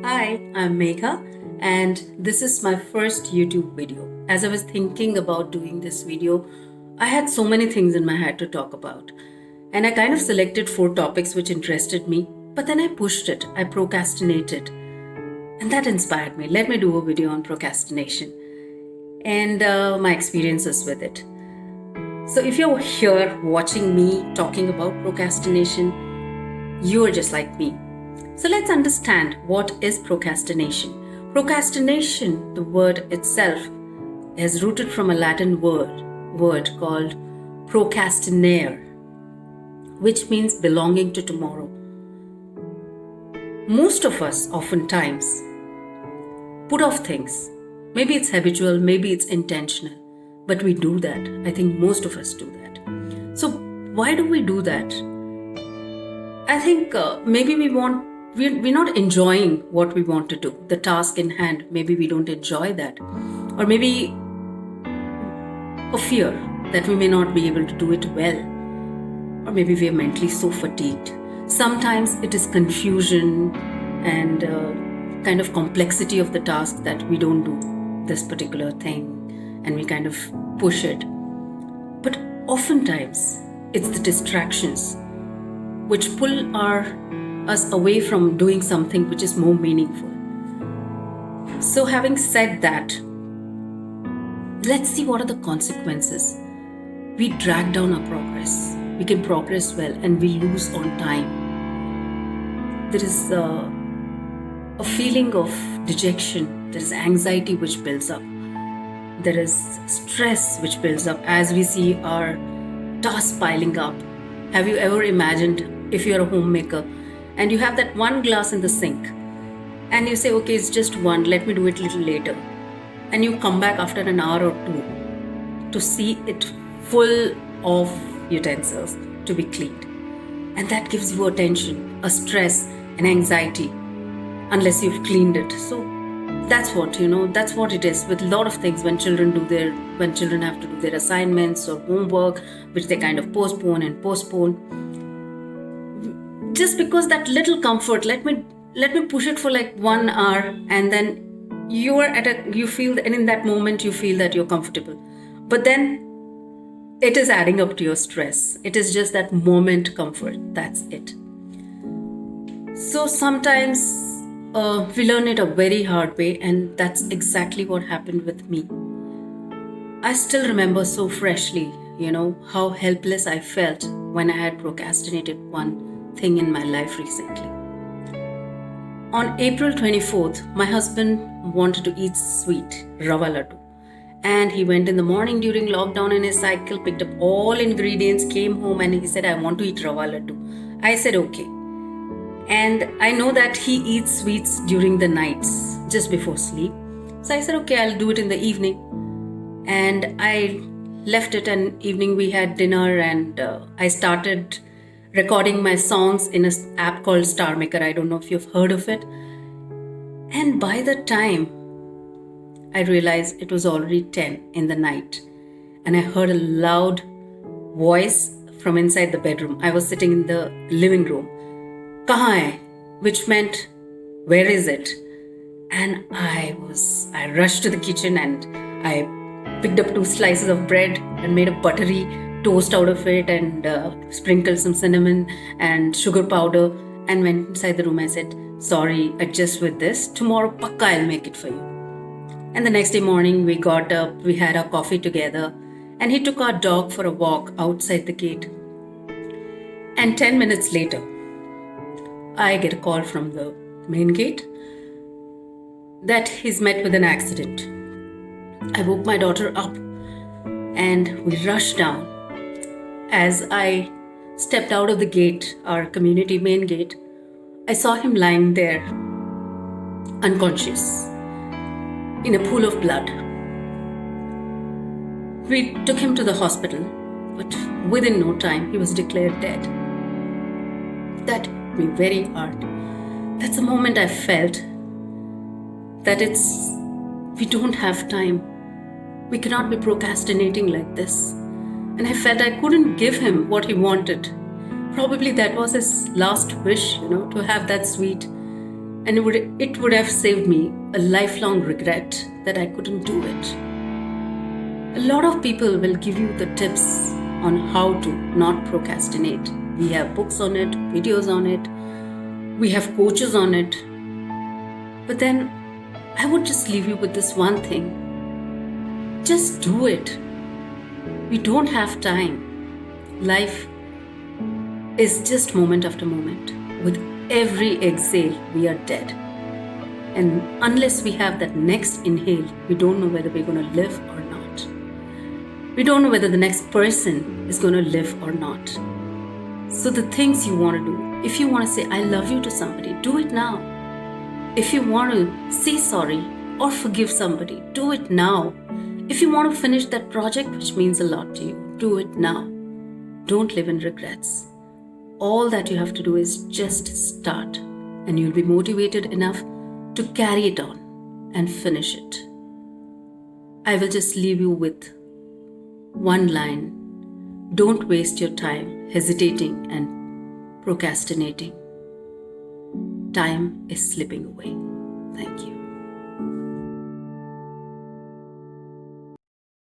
Hi, I'm Megha, and this is my first YouTube video. As I was thinking about doing this video, I had so many things in my head to talk about. And I kind of selected 4 topics which interested me, but then I pushed it, I procrastinated. And that inspired me. Let me do a video on procrastination and my experiences with it. So if you're here watching me talking about procrastination, you're just like me. So let's understand what is procrastination. Procrastination, the word itself, is rooted from a Latin word called procrastinare, which means belonging to tomorrow. Most of us oftentimes put off things. Maybe it's habitual, maybe it's intentional, but we do that. I think most of us do that. So why do we do that? I think maybe we're not enjoying what we want to do, the task in hand. Maybe we don't enjoy that. Or maybe a fear that we may not be able to do it well. Or maybe we are mentally so fatigued. Sometimes it is confusion and kind of complexity of the task that we don't do this particular thing and we kind of push it. But oftentimes it's the distractions which pull us away from doing something which is more meaningful. So having said that, let's see what are the consequences. We drag down our progress. We can progress well and we lose on time. There is a feeling of dejection. There is anxiety which builds up. There is stress which builds up as we see our tasks piling up. Have you ever imagined if you're a homemaker and you have that one glass in the sink and you say, okay, it's just one, let me do it a little later. And you come back after an hour or two to see it full of utensils to be cleaned. And that gives you a tension, a stress, an anxiety, unless you've cleaned it. So that's what it is with a lot of things when children have to do their assignments or homework, which they kind of postpone. Just because that little comfort, let me push it for like 1 hour, and then in that moment you feel that you're comfortable. But then it is adding up to your stress. It is just that moment comfort. That's it. So sometimes we learn it a very hard way, and that's exactly what happened with me. I still remember so freshly, how helpless I felt when I had procrastinated one thing in my life recently. On April 24th, my husband wanted to eat sweet, rava laddu. And he went in the morning during lockdown in his cycle, picked up all ingredients, came home and he said, I want to eat rava laddu. I said, okay. And I know that he eats sweets during the nights, just before sleep. So I said, okay, I'll do it in the evening. And I left it, and evening we had dinner, and I started recording my songs in an app called Star Maker. I don't know if you've heard of it. And by the time I realized it was already 10 in the night, and I heard a loud voice from inside the bedroom. I was sitting in the living room. Kahan hai? Which meant, where is it? And I rushed to the kitchen and I picked up 2 slices of bread and made a buttery toast out of it and sprinkled some cinnamon and sugar powder and went inside the room. I said, sorry, adjust with this. Tomorrow, pakka, I'll make it for you. And the next day morning, we got up, we had our coffee together, and he took our dog for a walk outside the gate. And 10 minutes later, I get a call from the main gate that he's met with an accident. I woke my daughter up and we rushed down. As I stepped out of the gate, our community main gate, I saw him lying there, unconscious, in a pool of blood. We took him to the hospital, but within no time, he was declared dead. That hit me very hard. That's the moment I felt that we don't have time. We cannot be procrastinating like this. And I felt I couldn't give him what he wanted. Probably that was his last wish, to have that sweet. And it would have saved me a lifelong regret that I couldn't do it. A lot of people will give you the tips on how to not procrastinate. We have books on it, videos on it, we have coaches on it. But then I would just leave you with this one thing. Just do it. We don't have time. Life is just moment after moment. With every exhale, we are dead. And unless we have that next inhale, we don't know whether we're going to live or not. We don't know whether the next person is going to live or not. So the things you want to do, if you want to say, I love you to somebody, do it now. If you want to say sorry or forgive somebody, do it now. If you want to finish that project which means a lot to you, do it now. Don't live in regrets. All that you have to do is just start, and you'll be motivated enough to carry it on and finish it. I will just leave you with one line. Don't waste your time hesitating and procrastinating. Time is slipping away. Thank you.